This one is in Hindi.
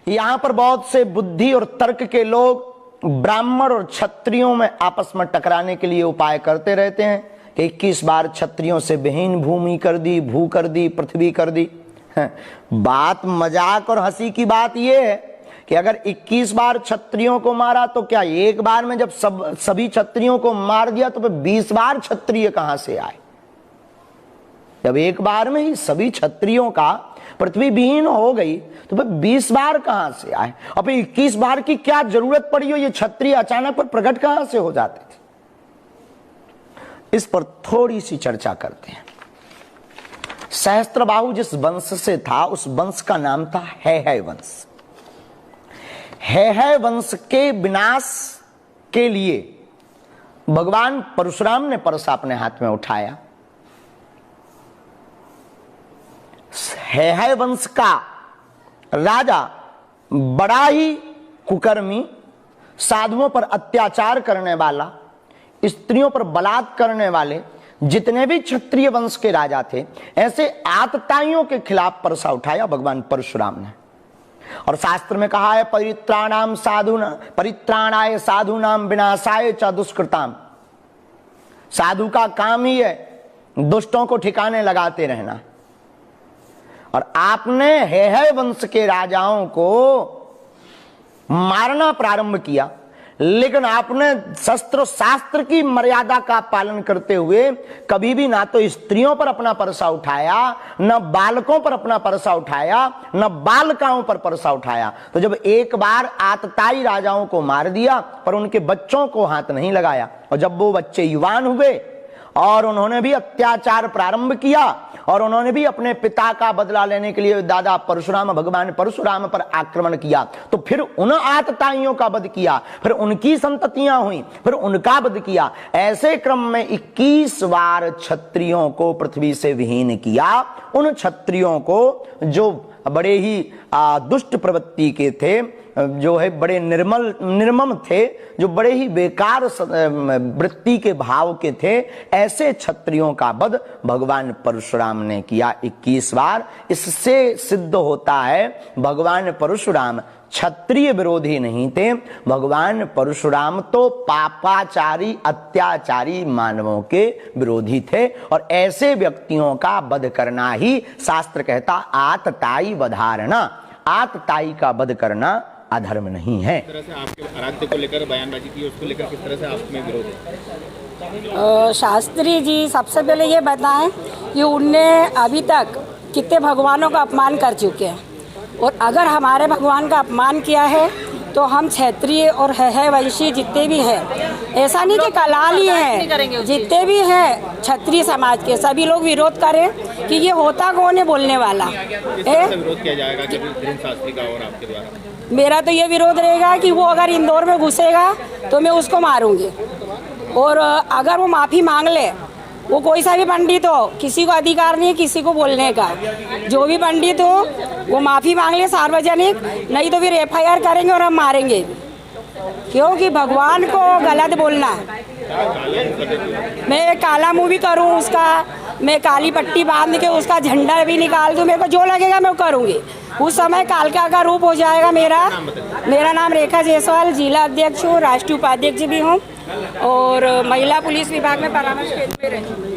यहां पर बहुत से बुद्धि और तर्क के लोग ब्राह्मण और क्षत्रियों में आपस में टकराने के लिए उपाय करते रहते हैं कि 21 बार क्षत्रियों से विहीन भूमि कर दी, भू कर दी, पृथ्वी कर दी। बात मजाक और हंसी की बात यह है कि अगर 21 बार क्षत्रियों को मारा तो क्या एक बार में जब सभी क्षत्रियों को मार दिया तो फिर 20 बार क्षत्रिय कहां से आए? जब एक बार में ही सभी क्षत्रियों का पृथ्वी विहीन हो गई तो फिर 20 बार कहां से आए? और फिर 21 बार की क्या जरूरत पड़ी हो? ये क्षत्रिय अचानक पर प्रकट कहां से हो जाते थे? इस पर थोड़ी सी चर्चा करते हैं। सहस्त्रबाहु जिस वंश से था उस वंश का नाम था हैहय वंश। हैहय वंश के विनाश के लिए भगवान परशुराम ने परसा अपने हाथ में उठाया। हैहय वंश का राजा बड़ा ही कुकर्मी, साधुओं पर अत्याचार करने वाला, स्त्रियों पर बलात्कार करने वाले जितने भी क्षत्रिय वंश के राजा थे, ऐसे आतताइयों के खिलाफ परसा उठाया भगवान परशुराम ने। और शास्त्र में कहा है परित्राणाय साधूनाम विनाशाय च दुष्कृताम। साधु का काम ही है दुष्टों को ठिकाने लगाते रहना। और आपने हैहय वंश के राजाओं को मारना प्रारंभ किया, लेकिन आपने शस्त्र शास्त्र की मर्यादा का पालन करते हुए कभी भी ना तो स्त्रियों पर अपना परसा उठाया, न बालकों पर अपना परसा उठाया, न बालिकाओं पर परसा उठाया। तो जब एक बार आतताई राजाओं को मार दिया पर उनके बच्चों को हाथ नहीं लगाया, और जब वो बच्चे युवान हुए और उन्होंने भी अत्याचार प्रारंभ किया और उन्होंने भी अपने पिता का बदला लेने के लिए दादा परशुराम भगवान परशुराम पर आक्रमण किया, तो फिर उन आतताइयों का वध किया, फिर उनकी संततियां हुई, फिर उनका वध किया। ऐसे क्रम में 21 बार क्षत्रियों को पृथ्वी से विहीन किया। उन क्षत्रियों को जो बड़े ही दुष्ट प्रवृत्ति के थे, जो है बड़े निर्मम थे, जो बड़े ही बेकार वृत्ति के भाव के थे, ऐसे क्षत्रियों का वध भगवान परशुराम ने किया 21 बार। इससे सिद्ध होता है भगवान परशुराम क्षत्रिय विरोधी नहीं थे। भगवान परशुराम तो पापाचारी अत्याचारी मानवों के विरोधी थे, और ऐसे व्यक्तियों का वध करना ही शास्त्र कहता आतताई वधारणा। आतताई का वध करना अधर्म नहीं है। किस तरह से आपके आराध्य को लेकर बयानबाजी की, उसको लेकर किस तरह से आप में विरोध है? शास्त्री जी सबसे पहले ये बताएं कि उनने अभी तक कितने भगवानों का अपमान कर चुके हैं, और अगर हमारे भगवान का अपमान किया है तो हम क्षत्रिय और हैहय वंशी जितने भी हैं, ऐसा नहीं कि कलाल ही हैं, जितने भी हैं क्षत्रिय समाज के सभी लोग विरोध करें कि ये होता कौन है बोलने वाला। विरोध किया जाएगा शास्त्री का और आपके द्वारा? मेरा तो ये विरोध रहेगा कि वो अगर इंदौर में घुसेगा तो मैं उसको मारूंगी, और अगर वो माफ़ी मांग ले, वो कोई सा भी पंडित हो, किसी को अधिकार नहीं है किसी को बोलने का, जो भी पंडित हो वो माफ़ी मांग ले सार्वजनिक, नहीं तो फिर FIR करेंगे और हम मारेंगे, क्योंकि भगवान को गलत बोलना। मैं काला मुँह भी करूँ उसका, मैं काली पट्टी बांध के उसका झंडा भी निकाल दूँ, मेरे को जो लगेगा मैं करूँगी। उस समय कालका का रूप हो जाएगा मेरा नाम रेखा जायसवाल, जिला अध्यक्ष हूँ, राष्ट्रीय उपाध्यक्ष भी हूँ, और महिला पुलिस विभाग में परामर्श केंद्र में रही।